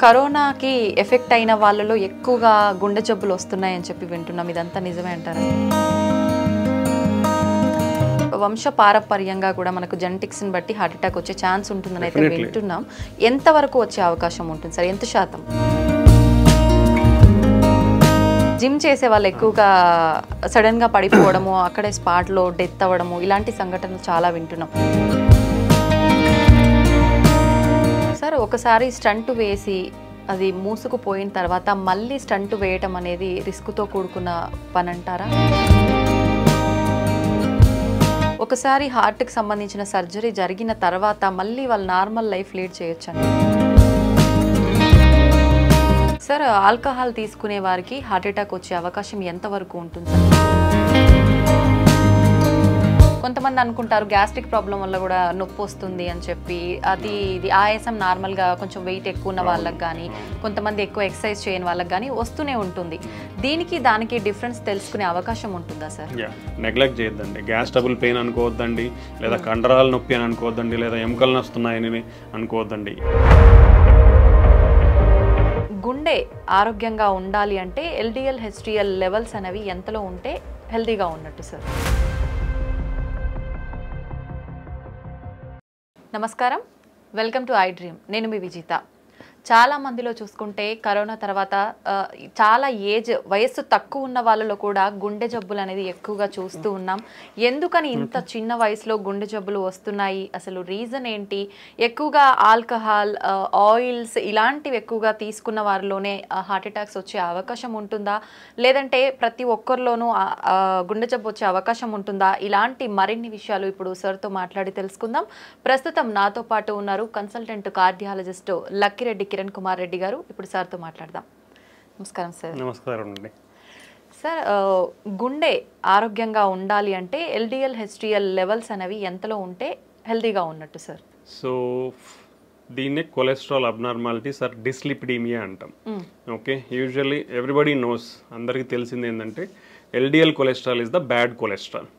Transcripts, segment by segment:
కరోనాకి ఎఫెక్ట్ అయిన వాళ్ళలో ఎక్కువగా గుండె జబ్బులు వస్తున్నాయని చెప్పి వింటున్నాం. ఇదంతా నిజమే అంటారా? వంశ పారపర్యంగా కూడా మనకు జెనెటిక్స్ని బట్టి హార్ట్ అటాక్ వచ్చే ఛాన్స్ ఉంటుందని అయితే వింటున్నాం. ఎంతవరకు వచ్చే అవకాశం ఉంటుంది సార్? ఎంత శాతం? జిమ్ చేసే వాళ్ళు ఎక్కువగా సడన్గా పడిపోవడము, అక్కడే స్పాట్లో డెత్ అవ్వడము, ఇలాంటి సంఘటనలు చాలా వింటున్నాం. సార్, ఒకసారి స్టంట్ వేసి అది మూసుకుపోయిన తర్వాత మళ్ళీ స్టంట్ వేయటం అనేది రిస్క్తో కూడుకున్న పని అంటారా? ఒకసారి హార్ట్కి సంబంధించిన సర్జరీ జరిగిన తర్వాత మళ్ళీ వాళ్ళు నార్మల్ లైఫ్ లీడ్ చేయొచ్చండి. సార్, ఆల్కహాల్ తీసుకునే వారికి హార్ట్ అటాక్ వచ్చే అవకాశం ఎంతవరకు ఉంటుంది సార్? కొంతమంది అనుకుంటారు గ్యాస్ట్రిక్ ప్రాబ్లం వల్ల కూడా నొప్పి వస్తుంది అని చెప్పి. ఇది ఆయాసం నార్మల్గా కొంచెం వెయిట్ ఎక్కువ ఉన్న వాళ్ళకి కానీ, కొంతమంది ఎక్కువ ఎక్సర్సైజ్ చేయని వాళ్ళకి కానీ వస్తూనే ఉంటుంది. దీనికి దానికి డిఫరెన్స్ తెలుసుకునే అవకాశం ఉంటుందా సార్? నెగ్లెక్ట్ చేయొద్దండి. గ్యాస్ ట్రబుల్ పెయిన్ అనుకోవద్దండి, లేదా కండరాల నొప్పి అని అనుకోవద్దండి, లేదా ఎముకలు నొస్తున్నాయని అనుకోవద్దండి. గుండె ఆరోగ్యంగా ఉండాలి అంటే ఎల్డిఎల్ హెచ్డిఎల్ లెవెల్స్ అనేవి ఎంతలో ఉంటే హెల్తీగా ఉన్నట్టు సార్? నమస్కారం, వెల్కమ్ టు ఐ డ్రీమ్. నేను మీ విజిత. చాలా మందిలో చూసుకుంటే కరోనా తర్వాత చాలా వయస్సు తక్కువ ఉన్న వాళ్ళలో కూడా గుండె జబ్బులు అనేది ఎక్కువగా చూస్తూ ఉన్నాం. ఎందుకని ఇంత చిన్న వయసులో గుండె జబ్బులు వస్తున్నాయి? అసలు రీజన్ ఏంటి? ఎక్కువగా ఆల్కహాల్, ఆయిల్స్ ఇలాంటివి ఎక్కువగా తీసుకున్న వారిలోనే హార్ట్ అటాక్స్ వచ్చే అవకాశం ఉంటుందా, లేదంటే ప్రతి ఒక్కరిలోనూ గుండె జబ్బు వచ్చే అవకాశం ఉంటుందా? ఇలాంటి మరిన్ని విషయాలు ఇప్పుడు సార్తో మాట్లాడి తెలుసుకుందాం. ప్రస్తుతం నాతో పాటు ఉన్నారు కన్సల్టెంట్ కార్డియాలజిస్ట్ లక్కిరెడ్డి కిరణ్ కుమార్ రెడ్డి గారు. ఇప్పుడు సార్తో మాట్లాడదాం. నమస్కారం సార్. నమస్కారం అండి. సార్, గుండె ఆరోగ్యంగా ఉండాలి అంటే ఎల్డిఎల్ హెచ్డిఎల్ లెవెల్స్ అనేవి ఎంతలో ఉంటే హెల్తీగా ఉన్నట్టు సార్? సో దీన్నే కొలెస్ట్రాల్ అబ్నార్మాలిటీస్ ఆర్ డిస్లిపిడీమియా అంటాం. ఓకే, యూజువల్లీ ఎవ్రీబడి నోస్, అందరికీ తెలిసింది ఏంటంటే LDL cholesterol is the bad cholesterol,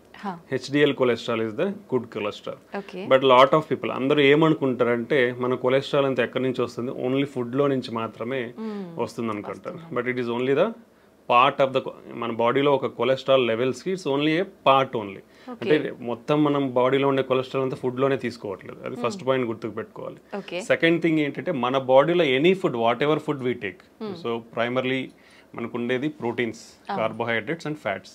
HDL cholesterol is the good cholesterol. But lot of people అందరూ ఏమనుకుంటారంటే మన కొలెస్ట్రాల్ అంతా ఎక్కడి నుంచి వస్తుంది, ఓన్లీ ఫుడ్లో నుంచి మాత్రమే వస్తుంది అనుకుంటారు. But it is only the part of the మన బాడీలో ఒక కొలెస్ట్రాల్ లెవెల్స్కి it's only a part only. అంటే మొత్తం మనం బాడీలో ఉండే కొలెస్ట్రాల్ అంతా ఫుడ్లోనే తీసుకోవట్లేదు. అది ఫస్ట్ పాయింట్ గుర్తుకు పెట్టుకోవాలి. సెకండ్ థింగ్ ఏంటంటే మన బాడీలో any food, what ever food we take, so primarily మనకు ఉండేది proteins, carbohydrates and fats.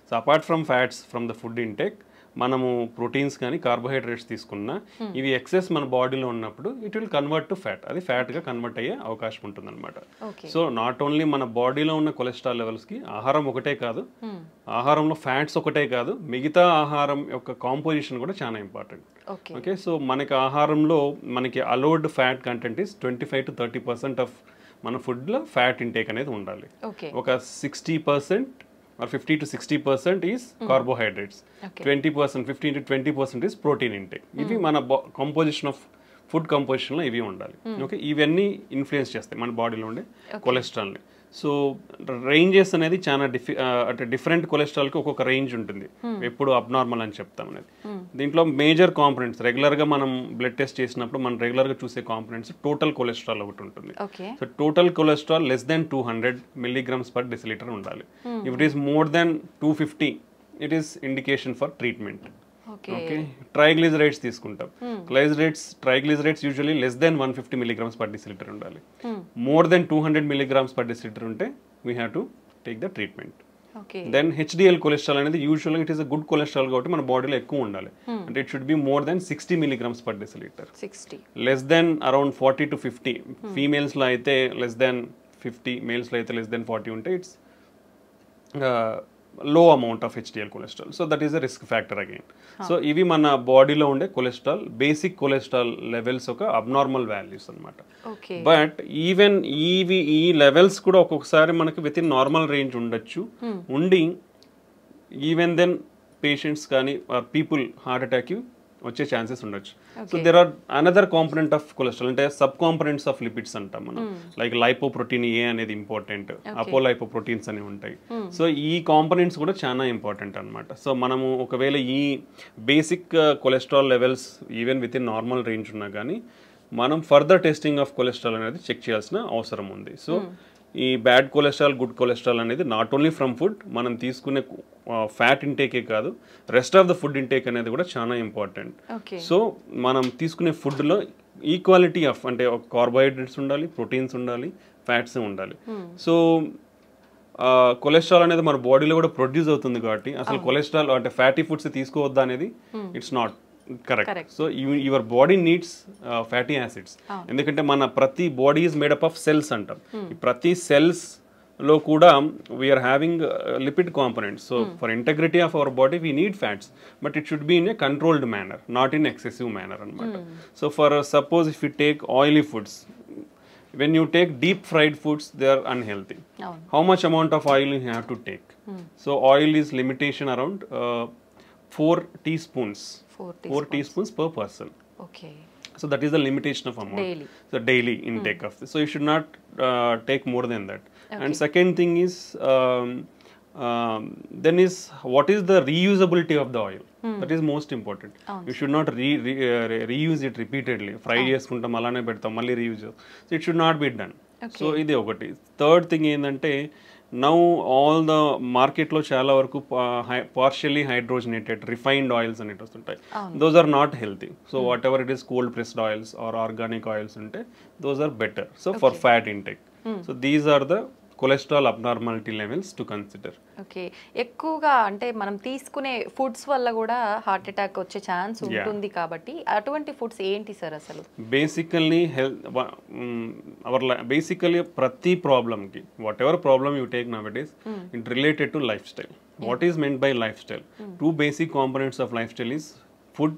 So apart from fats from the food intake, మనము ప్రోటీన్స్ కానీ కార్బోహైడ్రేట్స్ తీసుకున్నా ఇవి ఎక్సెస్ మన బాడీలో ఉన్నప్పుడు it will convert to fat. అది ఫ్యాట్గా కన్వర్ట్ అయ్యే అవకాశం ఉంటుంది అనమాట. సో నాట్ ఓన్లీ మన బాడీలో ఉన్న కొలెస్ట్రాల్ లెవెల్స్కి ఆహారం ఒకటే కాదు, ఆహారంలో ఫ్యాట్స్ ఒకటే కాదు, మిగతా ఆహారం యొక్క కాంపోజిషన్ కూడా చాలా ఇంపార్టెంట్. ఓకే, సో మనకి ఆహారంలో మనకి allowed fat content is 25 to 30% of మన ఫుడ్లో ఫ్యాట్ ఇంటేక్ అనేది ఉండాలి. ఒక 60% or 50 to 60% is carbohydrates, 20%, 15 to 20% is protein intake. ఇవి మన కంపోజిషన్ ఆఫ్ ఫుడ్ కంపోజిషన్లో ఇవి ఉండాలి. ఓకే, ఇవన్నీ ఇన్ఫ్లుయెన్స్ చేస్తాయి మన బాడీలో ఉండే కొలెస్ట్రాల్ని. సో రేంజెస్ అనేది చాలా అంటే డిఫరెంట్ కొలెస్ట్రాల్కి ఒక్కొక్క రేంజ్ ఉంటుంది, ఎప్పుడు అబ్నార్మల్ అని చెప్తాం అనేది. దీంట్లో మేజర్ కాంపోనెంట్స్ రెగ్యులర్గా మనం బ్లడ్ టెస్ట్ చేసినప్పుడు మనం రెగ్యులర్గా చూసే కాంపోనెంట్స్ టోటల్ కొలెస్ట్రాల్ ఒకటి ఉంటుంది. So total cholesterol less than 200 mg/dL ఉండాలి. If it is more then 250 it is indication for treatment. Okay, triglycerides తీసుకుంటాం. Triglycerides usually less than 150 mg/dL ఉండాలి. మోర్ దెన్ 200 mg/dL ఉంటే we have to take the treatment. Then HDL cholesterol అనేది యూజువల్గా it is a good cholesterol కాబట్టి మన బాడీలో ఎక్కువ ఉండాలి. అంటే it should be more than 60 mg/dL. Less than around 40 to 50, ఫీమేల్స్లో అయితే less than 50, మేల్స్లో అయితే less than 40 ఉంటే it's low amount of HDL cholesterol. So that is a risk factor again. So ఇవి మన బాడీలో ఉండే కొలెస్ట్రాల్, బేసిక్ కొలెస్ట్రాల్ లెవెల్స్ ఒక abnormal values అనమాట. బట్ ఈవెన్ ఈ లెవెల్స్ కూడా ఒక్కొక్కసారి మనకి విత్ ఇన్ నార్మల్ రేంజ్ ఉండొచ్చు, ఉండి ఈవెన్ దెన్ పేషెంట్స్ కానీ పీపుల్ హార్ట్ అటాక్ వచ్చే ఛాన్సెస్ ఉండొచ్చు. So there are another component of cholesterol, అంటే సబ్ కాంపోనెంట్స్ ఆఫ్ లిపిడ్స్ అంటాం మనం. లైక్ లైపోప్రోటీన్ ఏ అనేది ఇంపార్టెంట్, అపోలైపోప్రోటీన్స్ అనేవి ఉంటాయి. సో ఈ కాంపోనెంట్స్ కూడా చాలా ఇంపార్టెంట్ అనమాట. సో మనము ఒకవేళ ఈ basic cholesterol levels even with in normal range ఉన్నా కానీ మనం ఫర్దర్ టెస్టింగ్ ఆఫ్ కొలెస్ట్రాల్ అనేది చెక్ చేయాల్సిన అవసరం ఉంది. సో ఈ బ్యాడ్ కొలెస్ట్రాల్ గుడ్ కొలెస్ట్రాల్ అనేది నాట్ ఓన్లీ ఫ్రమ్ ఫుడ్, మనం తీసుకునే ఫ్యాట్ ఇంటేకే కాదు, rest of the food intake అనేది కూడా చాలా ఇంపార్టెంట్. సో మనం తీసుకునే ఫుడ్లో ఈక్వాలిటీ ఆఫ్ అంటే కార్బోహైడ్రేట్స్ ఉండాలి, ప్రోటీన్స్ ఉండాలి, ఫ్యాట్స్ ఉండాలి. సో కొలెస్ట్రాల్ అనేది మన బాడీలో కూడా ప్రొడ్యూస్ అవుతుంది కాబట్టి అసలు కొలెస్ట్రాల్ అంటే ఫ్యాటీ ఫుడ్స్ తీసుకోవద్దా అనేది it's not correct. So your body needs fatty acids, ఎందుకంటే మన ప్రతి body is made up of cells అంటాం. ప్రతి సెల్స్ లో కూడా we are having lipid components. So for integrity of our body we need fats, but it should be in a controlled manner, not in excessive manner అనమాట. So for suppose if you take oily foods, when you take deep fried foods, they are unhealthy. How much amount of oil you have to take? So oil is limitation around 4 teaspoons. 4 teaspoons per person. Okay. So that is the limitation of amount. Daily. The daily intake of this. So you should not take more than that. And second thing is then is what is the reusability of the oil? That is most important. You should not reuse it repeatedly. Fry చేసుకుంటాం అలానే పెడతాం మళ్ళీ reuse. So it should not be done. So ఇది ఒకటి. Third thing ఏంటంటే now all the మార్కెట్లో చాలా వరకు పార్షియల్లీ హైడ్రోజనేటెడ్ రిఫైన్డ్ ఆయిల్స్ అనేవి వస్తుంటాయి. Those are not healthy. So whatever it is cold pressed oils or organic oils ఉంటే those are better. So for fat intake. So these are the cholesterol abnormality levels to consider. Okay, ఎక్కువగా అంటే మనం తీసుకునే foods వల్ల కూడా heart attack వచ్చే chance ఉంటుంది కాబట్టి అటువంటి ఫుడ్స్ ఏంటి సార్ అసలు? బేసికల్లీ బేసికల్లీ ప్రతి ప్రాబ్లమ్కి whatever problem you take now it is it related to lifestyle. What is meant by lifestyle? 2 basic components of life style is food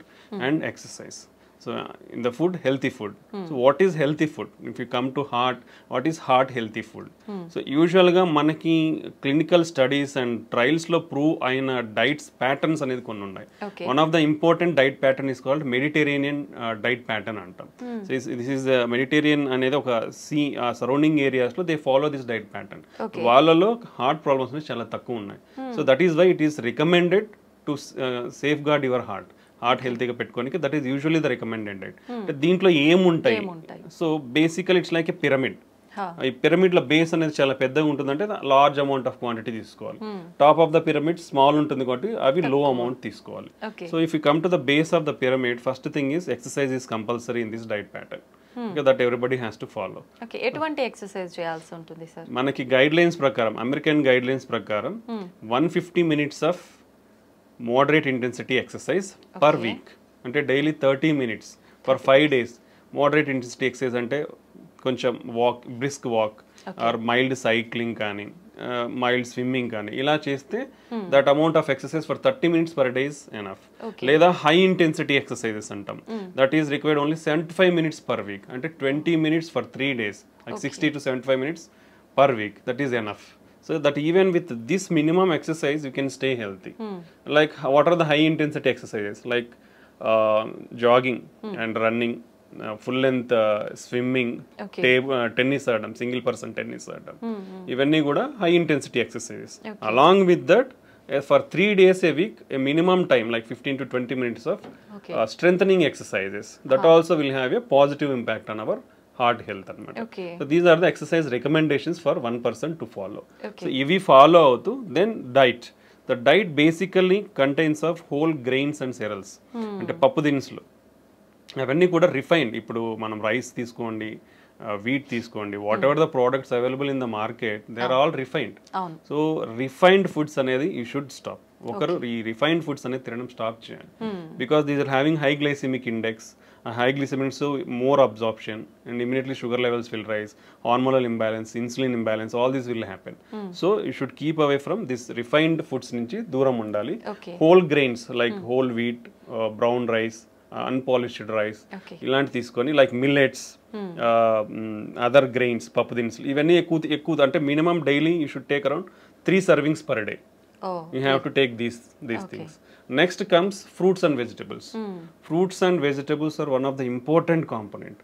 and exercise. So in the food, healthy food. So what is healthy food? If you come to heart, what is heart healthy food? So usually ga manaki clinical studies and trials lo prove aina diets patterns anedi konni unnai. One of the important diet pattern is called Mediterranean diet pattern antam. So this is the Mediterranean anedi oka sea surrounding areas lo they follow this diet pattern. Vallalo heart problems ne chala takku unnai. So that is why it is recommended to safeguard your heart. Heart హెల్తీగా పెట్టుకోనికి that is usually the recommended diet. దీంట్లో ఏముంటాయి? So బేసికల్ it's like A pyramid. ఈ పిరమిడ్ల base అనేది చాలా పెద్దగా ఉంటుందంటే లార్జ్ అమౌంట్ ఆఫ్ క్వాంటిటీ తీసుకోవాలి. Top of the pyramid small ఉంటుంది కాబట్టి అవి లో అమౌంట్ తీసుకోవాలి. So if you come to the base of the pyramid, first thing is exercise is compulsory in this diet pattern. That everybody has to follow. ఎటువంటి exercise చేయాల్సి ఉంటుంది sir? మనకి guide lines ప్రకారం, అమెరికన్ గైడ్ లైన్స్ ప్రకారం 150 minutes of moderate intensity exercise per week. అంటే daily 30 minutes for 5 days. Moderate intensity exercise అంటే కొంచెం walk, brisk walk are mild cycling కానీ మైల్డ్ స్విమ్మింగ్ కానీ ఇలా చేస్తే that amount of exercise for 30 minutes per day is enough. లేదా high intensity exercises అంటాం. That is required only 75 minutes per week. అంటే 20 minutes for 3 days, like 60 to 75 minutes per week. That is enough. So that even with this minimum exercise, you can stay healthy. Like what are the high intensity exercises? Like jogging and running, full length swimming, tennis ఆడడం, single person tennis ఆడడం. ఇవన్నీ కూడా high intensity exercises. Along with that, for 3 days a week, a minimum time like 15 to 20 minutes of strengthening exercises. That also will have a positive impact on our heart health anamata. So these are the exercise recommendations for one person to follow. So if we follow out, then diet. The diet basically contains of whole grains and cereals. అంటే పప్పు దినుసులు అవన్నీ కూడా refined. ఇప్పుడు మనం rice తీసుకోండి, wheat తీసుకోండి, whatever the products available in the market, they are all refined. So refined foods అనేది యూ షుడ్ స్టాప్. ఒకరు ఈ రిఫైన్డ్ ఫుడ్స్ అనేది తినడం స్టాప్ చేయాలి. Because these are having high glycemic index. High glycemic, so more absorption, and immediately sugar levels will rise, hormonal imbalance, insulin imbalance, all this will happen. So you should keep away from this refined foods nunchi dooram undali. Whole grains like whole wheat, brown rice, unpolished rice, ilanti తీసుకొని like millets, other grains, pappu dinsulu ivanni ekku ante minimum daily you should take around 3 servings per day. You have to take these things. Next comes fruits and vegetables. Fruits and vegetables are one of the important component.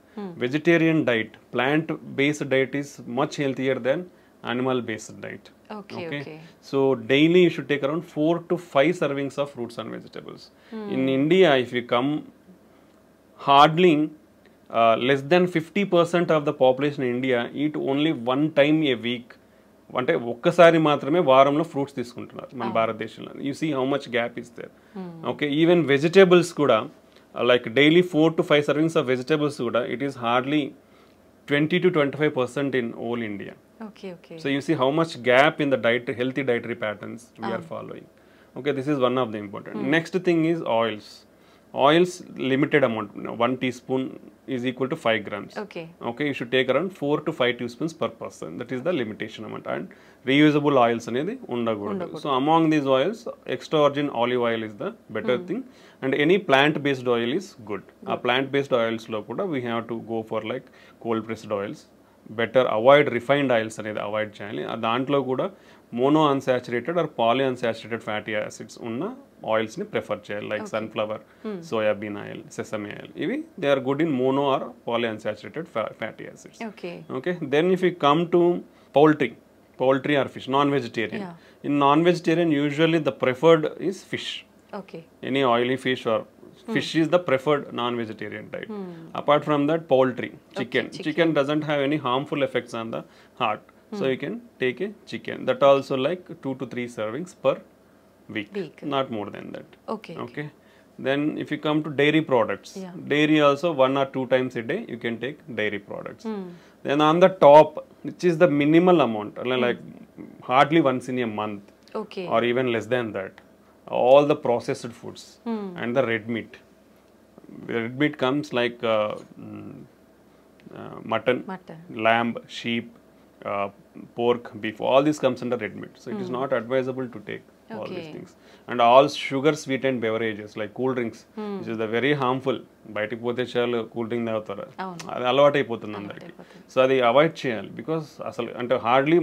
Vegetarian diet, plant-based diet is much healthier than animal-based diet. Okay. So daily you should take around 4 to 5 servings of fruits and vegetables. In India, if you come, hardly less than 50% of the population in India eat only one time a week. అంటే ఒక్కసారి మాత్రమే వారంలో fruits తీసుకుంటున్నారు మన భారతదేశంలో. You see how much gap is there. Okay, even vegetables కూడా like daily 4 to 5 servings of vegetables కూడా it is hardly 20 to 25% in all India. Okay, okay. So you see how much gap in the diet, healthy dietary patterns we are following. Okay, this is one of the important. Next thing is oils. Oils, limited amount. 1 teaspoon is equal to 5 grams. Okay. Okay, you should take around 4 to 5 teaspoons per person. That is the limitation amount. And reusable oils anedi undagudu. So among these oils, extra virgin olive oil is the better thing. And any plant-based oil is good. Plant-based oils lo kuda we have to go for like cold pressed oils. Better avoid refined oils అనేది avoid చేయాలి. దాంట్లో కూడా mono unsaturated or poly unsaturated fatty acids ఉన్న ఆయిల్స్ని prefer చేయాలి, like sunflower, soybean oil, sesame oil. ఇవి they are good in mono or poly unsaturated fatty acids. Okay, then if you come to poultry or fish, non-vegetarian. In non-vegetarian, usually the preferred is fish. Okay. Any oily fish or fish is the preferred non-vegetarian diet. Apart from that, poultry, chicken. Chicken doesn't have any harmful effects on the heart. So you can take a chicken. That also like 2 to 3 servings per week. Not more than that. Okay. Then if you come to dairy products, dairy also 1 or 2 times a day you can take dairy products. Then on the top, which is the minimal amount, like hardly once in a month, or even less than that, all the processed foods and the red meat. Red meat comes like mutton, lamb, sheep, pork, beef. All this comes under red meat. So it is not advisable to take all these things. And all sugar sweetened beverages like cool drinks, which is the very harmful. బయటికి పోతే చాలు cool drink తాగుతారు, అది అలవాటు అయిపోతుంది అందరికి. So అది avoid చేయాలి. బికాస్ అసలు అంటే హార్డ్లీ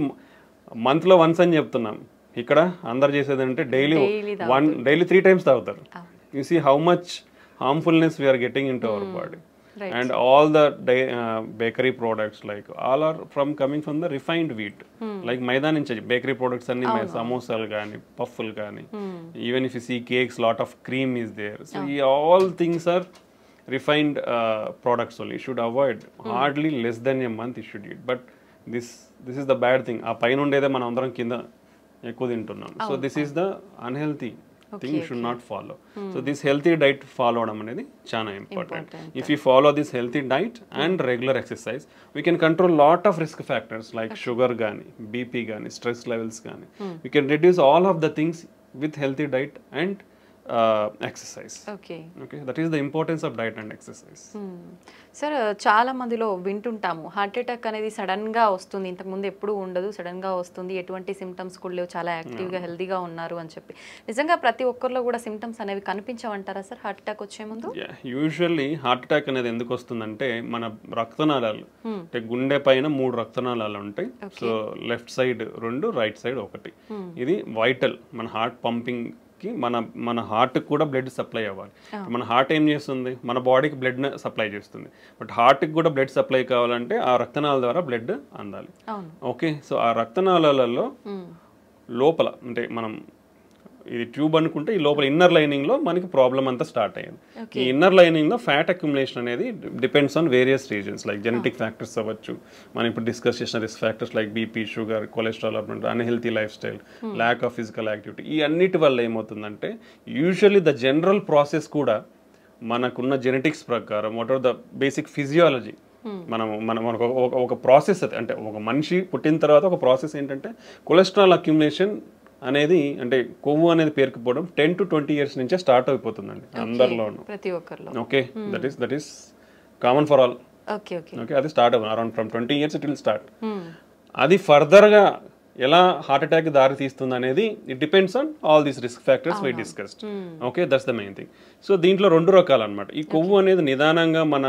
మంత్లో వన్స్ అని చెప్తున్నాం, ఇక్కడ అందరు చేసేది అంటే డైలీ 3 times తాగుతారు. You see how much harmfulness we are getting into our body. And all the bakery products, like all are coming from the refined wheat. Like maida nunchi bakery products anni samosal gaani, puffle gaani, even if you see cakes, lot of cream is there. So all things are refined products only. You should avoid. Hardly less than a month you should eat. But this is the bad thing. ఆ పైన ఉండేదే మనం అందరం కింద ఎక్కువ తింటున్నాం. So this is the unhealthy thing you should not follow. So this healthy diet follow avadam anedi chaana important. If you follow this healthy diet and regular exercise, we can control lot of risk factors like sugar gaani, BP gaani, stress levels gaani. We can reduce all of the things with healthy diet and exercise. Okay, that is the importance of diet and exercise. Sir చాలా మందిలో వింటుంటాము heart attack అనేది sudden గా వస్తుంది, ఇంతకు ముందు ఎప్పుడు ఉండదు, sudden గా వస్తుంది, ఎటువంటి సిమ్టమ్స్ కూడా లేవు, చాలా యాక్టివ్ గా హెల్దీగా ఉన్నారు అని చెప్పి. నిజంగా ప్రతి ఒక్కరిలో కూడా సిమ్టమ్స్ అనేవి కనిపించవంటారా సార్ హార్ట్ అటాక్ వచ్చే ముందు? యూజువల్లీ హార్ట్ అటాక్ అనేది ఎందుకు వస్తుందంటే మన రక్తనాళాలు అంటే గుండె పైన 3 రక్తనాళాలు ఉంటాయి. So left side 2, right side 1. ఇది వైటల్, మన హార్ట్ పంపింగ్ కి మన హార్ట్ కూడా బ్లడ్ సప్లై అవ్వాలి. మన హార్ట్ ఏం చేస్తుంది, మన బాడీకి బ్లడ్ సప్లై చేస్తుంది. బట్ హార్ట్కి కూడా బ్లడ్ సప్లై కావాలంటే ఆ రక్తనాళాల ద్వారా బ్లడ్ అందాలి. ఓకే, సో ఆ రక్తనాళాలలో లోపల అంటే మనం ఇది ట్యూబ్ అనుకుంటే ఈ లోపల ఇన్నర్ లైనింగ్ లో మనకి ప్రాబ్లం అంతా స్టార్ట్ అయ్యింది. ఈ ఇన్నర్ లైనింగ్ లో ఫ్యాట్ అక్యుములేషన్ అనేది depends on various reasons, like genetic factors అవ్వచ్చు, మనం ఇప్పుడు డిస్కస్ చేసిన risk factors like BP, sugar, cholesterol, unhealthy life style, lack of physical activity. ఈ అన్నిటి వల్ల ఏమవుతుందంటే యూజువల్లీ ద జనరల్ ప్రాసెస్ కూడా మనకున్న జెనెటిక్స్ ప్రకారం what are the basic physiology మనం ఒక ప్రాసెస్ అంటే ఒక మనిషి పుట్టిన తర్వాత ఒక ప్రాసెస్ ఏంటంటే కొలెస్ట్రాల్ అక్యుములేషన్ అనేది అంటే కొవ్వు అనేది పేరుకుపోవడం 10 to 20 years నుంచే స్టార్ట్ అయిపోతుందండి అందరిలోనూ, ప్రతి ఒక్కరిలో. Okay, that is common for all. Okay, అది స్టార్ట్ అవుతుంది around from 20 years it will start. అది ఫర్దర్గా ఎలా హార్ట్ అటాక్ దారి తీస్తుంది అనేది it depends on all these risk factors we discussed. Okay, that's the main thing. So దీంట్లో 2 రకాలు అనమాట. ఈ కొవ్వు అనేది నిదానంగా మన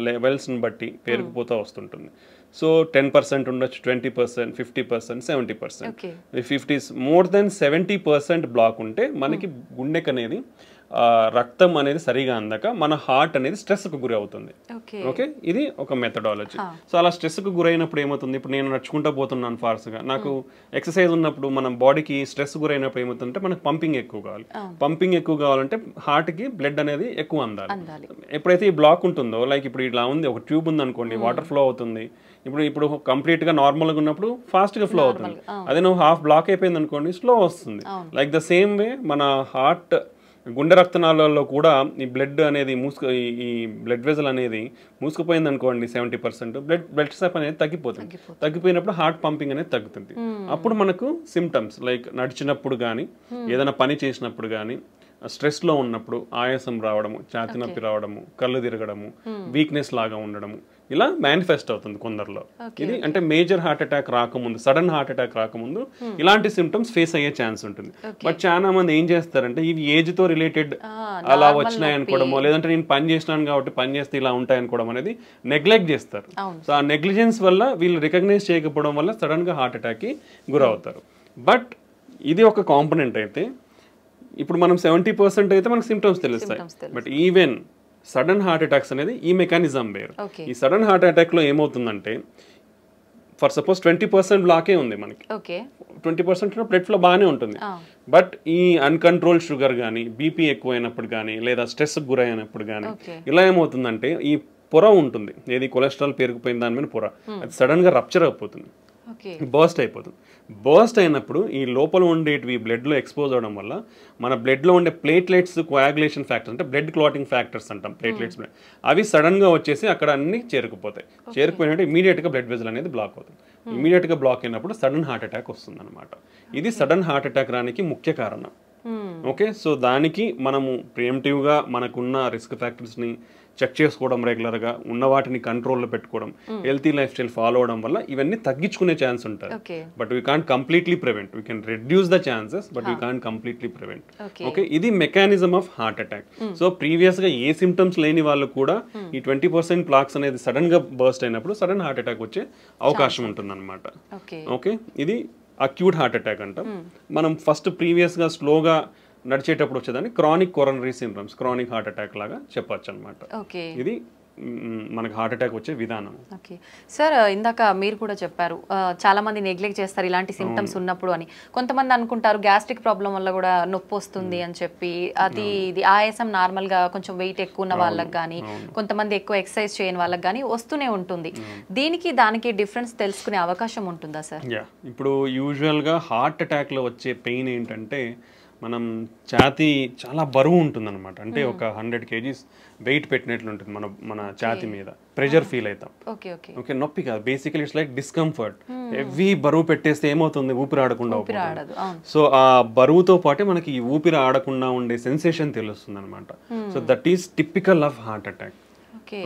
లెవెల్స్ని బట్టి పేరుకుపోతూ వస్తుంటుంది. సో 10% ఉండొచ్చు, 20%, 50%, 70%. If it is more than 70% black ఉంటే మనకి గుండెకి అనేది రక్తం అనేది సరిగా అందక మన హార్ట్ అనేది స్ట్రెస్కు గురి అవుతుంది. ఓకే, ఇది ఒక మెథడాలజీ. సో అలా స్ట్రెస్కు గురైనప్పుడు ఏమవుతుంది, ఇప్పుడు నేను నడుచుకుంటూ పోతున్నాను ఫాస్ట్గా, నాకు ఎక్సర్సైజ్ ఉన్నప్పుడు మన బాడీకి స్ట్రెస్ గురైనప్పుడు ఏమవుతుందంటే మనకు పంపింగ్ ఎక్కువ కావాలి. పంపింగ్ ఎక్కువ కావాలంటే హార్ట్కి బ్లడ్ అనేది ఎక్కువ అందాలి. ఎప్పుడైతే ఈ బ్లాక్ ఉంటుందో, లైక్ ఇప్పుడు ఇట్లా ఉంది, ఒక ట్యూబ్ ఉంది అనుకోండి, వాటర్ ఫ్లో అవుతుంది. ఇప్పుడు కంప్లీట్గా నార్మల్గా ఉన్నప్పుడు ఫాస్ట్గా ఫ్లో అవుతుంది. అదే నువ్వు హాఫ్ బ్లాక్ అయిపోయింది అనుకోండి, స్లో వస్తుంది. లైక్ ద సేమ్ వే మన హార్ట్ గుండె రక్తనాళాల్లో కూడా ఈ బ్లడ్ అనేది ఈ బ్లడ్ వెజల్ అనేది మూసుకుపోయింది అనుకోండి 70%, బ్లడ్ స్టెప్ అనేది తగ్గిపోయినప్పుడు హార్ట్ పంపింగ్ అనేది తగ్గుతుంది. అప్పుడు మనకు సిమ్టమ్స్ లైక్ నడిచినప్పుడు కానీ, ఏదైనా పని చేసినప్పుడు కానీ, స్ట్రెస్లో ఉన్నప్పుడు ఆయాసం రావడము, ఛాతీ నొప్పి రావడము, కళ్ళు తిరగడము, వీక్నెస్ లాగా ఉండడము, ఇలా మేనిఫెస్ట్ అవుతుంది కొందరిలో. ఇది అంటే మేజర్ హార్ట్ అటాక్ రాకముందు, సడన్ హార్ట్ అటాక్ రాకముందు ఇలాంటి సిమ్టమ్స్ ఫేస్ అయ్యే ఛాన్స్ ఉంటుంది. బట్ చాలా మంది ఏం చేస్తారంటే ఇవి ఏజ్ తో రిలేటెడ్ అలా వచ్చినాయి అనుకోవడమో, లేదంటే నేను పని చేసినాను కాబట్టి పని చేస్తే ఇలా ఉంటాయి అనుకోవడం అనేది నెగ్లెక్ట్ చేస్తారు. సో ఆ నెగ్లిజెన్స్ వల్ల వీళ్ళు రికగ్నైజ్ చేయకపోవడం వల్ల సడన్ గా హార్ట్ అటాక్ కి గురవుతారు. బట్ ఇది ఒక కాంపోనెంట్ అయితే, ఇప్పుడు మనం 70% అయితే మనకు సిమ్టమ్స్ తెలుస్తాయి. But even sudden heart attacks అనేది ఈ మెకానిజం వేరు. ఈ సడన్ హార్ట్ అటాక్ లో ఏమవుతుందంటే, ఫర్ సపోజ్ 20% బ్లాకే ఉంది మనకి, 20% బ్లడ్ ఫ్లో బాగానే ఉంటుంది. బట్ ఈ అన్కంట్రోల్ షుగర్ కానీ, బీపీ ఎక్కువైనప్పుడు కానీ, లేదా స్ట్రెస్ గురైనప్పుడు కానీ ఇలా ఏమవుతుందంటే ఈ పొర ఉంటుంది, ఏది కొలెస్ట్రాల్ పెరిగిపోయిన దాని మీద పొర, అది సడన్ గా రప్చర్ అయిపోతుంది, బర్స్ట్ అయిపోతుంది. బర్స్ట్ అయినప్పుడు ఈ లోపల ఉండేటివి బ్లడ్లో ఎక్స్పోజ్ అవడం వల్ల మన బ్లడ్లో ఉండే ప్లేట్లెట్స్ కోయాగులేషన్ ఫ్యాక్టర్స్, అంటే బ్లడ్ క్లాటింగ్ ఫ్యాక్టర్స్ అంటాం, ప్లేట్లెట్స్, అవి సడన్గా వచ్చేసి అక్కడ అన్ని చేరుకుపోతాయి. చేరుకుపోయినట్టు ఇమీడియట్గా బ్లడ్ వెజల్ అనేది బ్లాక్ అవుతుంది. ఇమీడియట్గా బ్లాక్ అయినప్పుడు సడన్ హార్ట్ అటాక్ వస్తుంది అనమాట. ఇది సడన్ హార్ట్ అటాక్ రానికి ముఖ్య కారణం. ఓకే, సో దానికి మనము ప్రియంటివ్గా మనకున్న రిస్క్ ఫ్యాక్టర్స్ని చెక్ చేసుకోవడం, రెగ్యులర్గా ఉన్న వాటిని కంట్రోల్లో పెట్టుకోవడం, హెల్తీ లైఫ్ స్టైల్ ఫాలో అవడం వల్ల ఇవన్నీ తగ్గించుకునే ఛాన్స్ ఉంటుంది. But we can't completely prevent, we can reduce the chances, but we can't completely prevent. Okay, ఇది mechanism of heart attack. So ప్రీవియస్గా ఏ సిమ్టమ్స్ లేని వాళ్ళు కూడా ఈ 20% ప్లాక్స్ అనేది సడన్ గా బర్స్ట్ అయినప్పుడు సడన్ హార్ట్ అటాక్ వచ్చే అవకాశం ఉంటుంది అనమాట. ఓకే, ఇది అక్యూట్ హార్ట్ అటాక్ అంటాం. మనం ఫస్ట్ ప్రీవియస్గా స్లోగా నడిచేటప్పుడు వచ్చేదాన్ని chronic coronary syndromes, chronic heart attack లాగా చెప్పొచ్చు అనమాట. ఇది మనకు హార్ట్ అటాక్ వచ్చే విధానం. ఓకే సార్, ఇందాక మీరు కూడా చెప్పారు చాలా మంది నెగ్లెక్ట్ చేస్తారు ఇలాంటి సిమ్టమ్స్ ఉన్నప్పుడు అని. కొంతమంది అనుకుంటారు గ్యాస్ట్రిక్ ప్రాబ్లం వల్ల కూడా నొప్పి వస్తుంది అని చెప్పి, ఇది ఆయాసం నార్మల్ గా కొంచెం వెయిట్ ఎక్కువ ఉన్న వాళ్ళకి కానీ, కొంతమంది ఎక్కువ ఎక్సర్సైజ్ చేయని వాళ్ళకి కానీ వస్తూనే ఉంటుంది. దీనికి దానికి డిఫరెన్స్ తెలుసుకునే అవకాశం ఉంటుందా సార్? ఇప్పుడు యూజువల్ గా హార్ట్ అటాక్ లో వచ్చే పెయిన్ ఏంటంటే, మనం ఛాతీ చాలా బరువు ఉంటుంది అనమాట. అంటే ఒక 100 kgs వెయిట్ పెట్టినట్లు ఉంటుంది మన ఛాతీ మీద, ప్రెషర్ ఫీల్ అవుతాం. ఓకే, నొప్పి కాదు, basically it's like discomfort. Heavy బరువు పెట్టేస్తే ఏమవుతుంది, ఊపిరి ఆడకుండా. సో ఆ బరువుతో పాటే మనకి ఈ ఊపిరి ఆడకుండా ఉండే సెన్సేషన్ తెలుస్తుంది అనమాట. So that is typical of heart attack.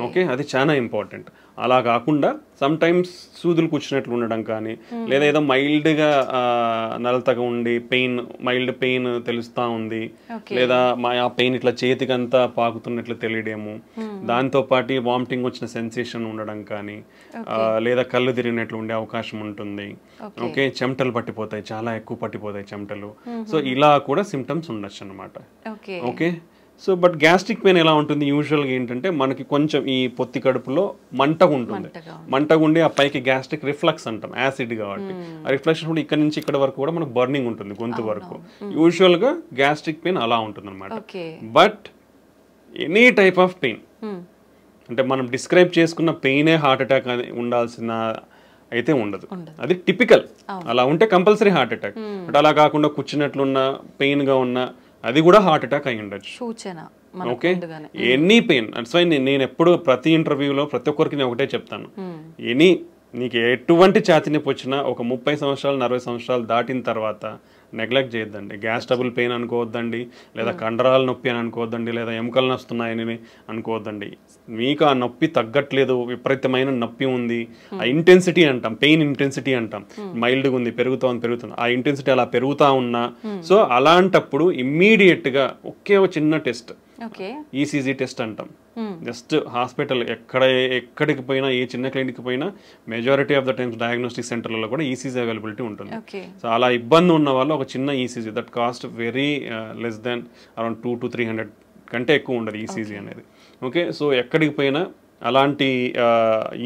Okay, అది చాలా ఇంపార్టెంట్. అలా కాకుండా సమ్ టైమ్స్ సూదులు కూర్చున్నట్లు ఉండడం కానీ, లేదా ఏదో మైల్డ్గా నలతగా ఉండి మైల్డ్ పెయిన్ తెలుస్తూ ఉంది, లేదా ఆ పెయిన్ ఇట్లా చేతికంతా పాకుతున్నట్లు తెలియడము, దాంతో పాటు వామిటింగ్ వచ్చిన సెన్సేషన్ ఉండడం కానీ, లేదా కళ్ళు తిరిగినట్లు ఉండే అవకాశం ఉంటుంది. ఓకే, చెమటలు పట్టిపోతాయి, చాలా ఎక్కువ పట్టిపోతాయి చెమటలు. సో ఇలా కూడా సిమ్టమ్స్ ఉండొచ్చు అనమాట. Okay, so but gastric pain ఎలా ఉంటుంది యూజువల్గా ఏంటంటే, మనకి కొంచెం ఈ పొత్తి కడుపులో మంటగా ఉంటుంది, మంటగా ఉండి ఆ పైకి గ్యాస్ట్రిక్ రిఫ్లక్స్ అంటాం, యాసిడ్ కాబట్టి ఆ రిఫ్లెక్షన్ కూడా ఇక్కడ నుంచి ఇక్కడ వరకు కూడా మనకు బర్నింగ్ ఉంటుంది గొంతు వరకు. యూజువల్గా గ్యాస్ట్రిక్ పెయిన్ అలా ఉంటుంది అనమాట. But any type of pain, అంటే మనం డిస్క్రైబ్ చేసుకున్న పెయినే హార్ట్ అటాక్ అని ఉండాల్సిన అయితే ఉండదు, అది టిపికల్. అలా ఉంటే కంపల్సరీ హార్ట్ అటాక్. బట్ అలా కాకుండా కూర్చున్నట్లున్న పెయిన్గా ఉన్న అది కూడా హార్ట్ అటాక్ అయి ఉండొచ్చు. Okay, any pain. That's why నేను ఎప్పుడు ప్రతి ఇంటర్వ్యూలో ప్రతి ఒక్కరికి నేను ఒకటే చెప్తాను, నీకు ఎటువంటి ఛాతీ నొప్పి వచ్చినా ఒక 30 సంవత్సరాలు 40 సంవత్సరాలు దాటిన తర్వాత నెగ్లెక్ట్ చేయొద్దండి. గ్యాస్ ట్రబుల్ పెయిన్ అనుకోవద్దండి, లేదా కండరాల నొప్పి అని అనుకోవద్దండి, లేదా ఎముకలు నొస్తున్నాయని అనుకోవద్దండి. మీకు ఆ నొప్పి తగ్గట్లేదు, విపరీతమైన నొప్పి ఉంది, ఆ ఇంటెన్సిటీ అంటాం, పెయిన్ ఇంటెన్సిటీ అంటాం, మైల్డ్గా ఉంది, పెరుగుతుంది, ఆ ఇంటెన్సిటీ అలా పెరుగుతూ ఉన్నా, సో అలాంటప్పుడు ఇమ్మీడియట్గా ఒకే ఒక చిన్న టెస్ట్, ఓకే. ఈసీజీ టెస్ట్ అంటాం. జస్ట్ హాస్పిటల్ ఎక్కడికి పోయినా, ఏ చిన్న క్లినిక్ పోయినా majority of the times diagnostic సెంటర్లలో కూడా ఈసీజీ అవైలబిలిటీ ఉంటుంది. ఓకే. సో అలా ఇబ్బంది ఉన్న వాళ్ళు ఒక చిన్న ECG that cost very less than around 200 to 300 కంటే ఎక్కువ ఉండదు ఈసీజీ అనేది. ఓకే. సో ఎక్కడికి పోయినా అలాంటి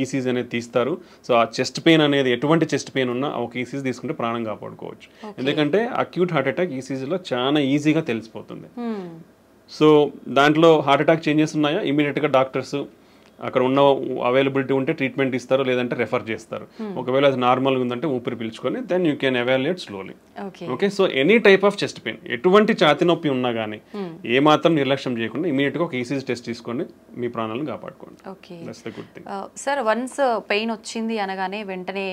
ఈసీజీ అనేది తీస్తారు. సో ఆ చెస్ట్ పెయిన్ అనేది ఎటువంటి చెస్ట్ పెయిన్ ఉన్నా ఒక ఈసీజీ తీసుకుంటే ప్రాణం కాపాడుకోవచ్చు. ఎందుకంటే అక్యూట్ హార్ట్ అటాక్ ఈసీజీలో చాలా ఈజీగా తెలిసిపోతుంది. సో దాంట్లో హార్ట్ అటాక్ చేంజెస్ ఉన్నాయా, ఇమీడియట్గా డాక్టర్స్ అక్కడ ఉన్న అవైలబిలిటీ ఉంటే ట్రీట్మెంట్ ఇస్తారు, లేదంటే రెఫర్ చేస్తారు. ఒకవేళ అది నార్మల్గా ఉందంటే ఊపిరి పీల్చుకొని then you can evaluate slowly. Okay. So any type of chest pain, ఎటువంటి ఛాతి నొప్పి ఉన్నా కానీ ఏ మాత్రం నిర్లక్ష్యం చేయకుండా ఇమీడియట్గా ఒక ఈసీజీ టెస్ట్ తీసుకొని మీ ప్రాణాలను కాపాడుకోండి. That's the good thing. Sir, once pain వచ్చింది అనగానే వెంటనే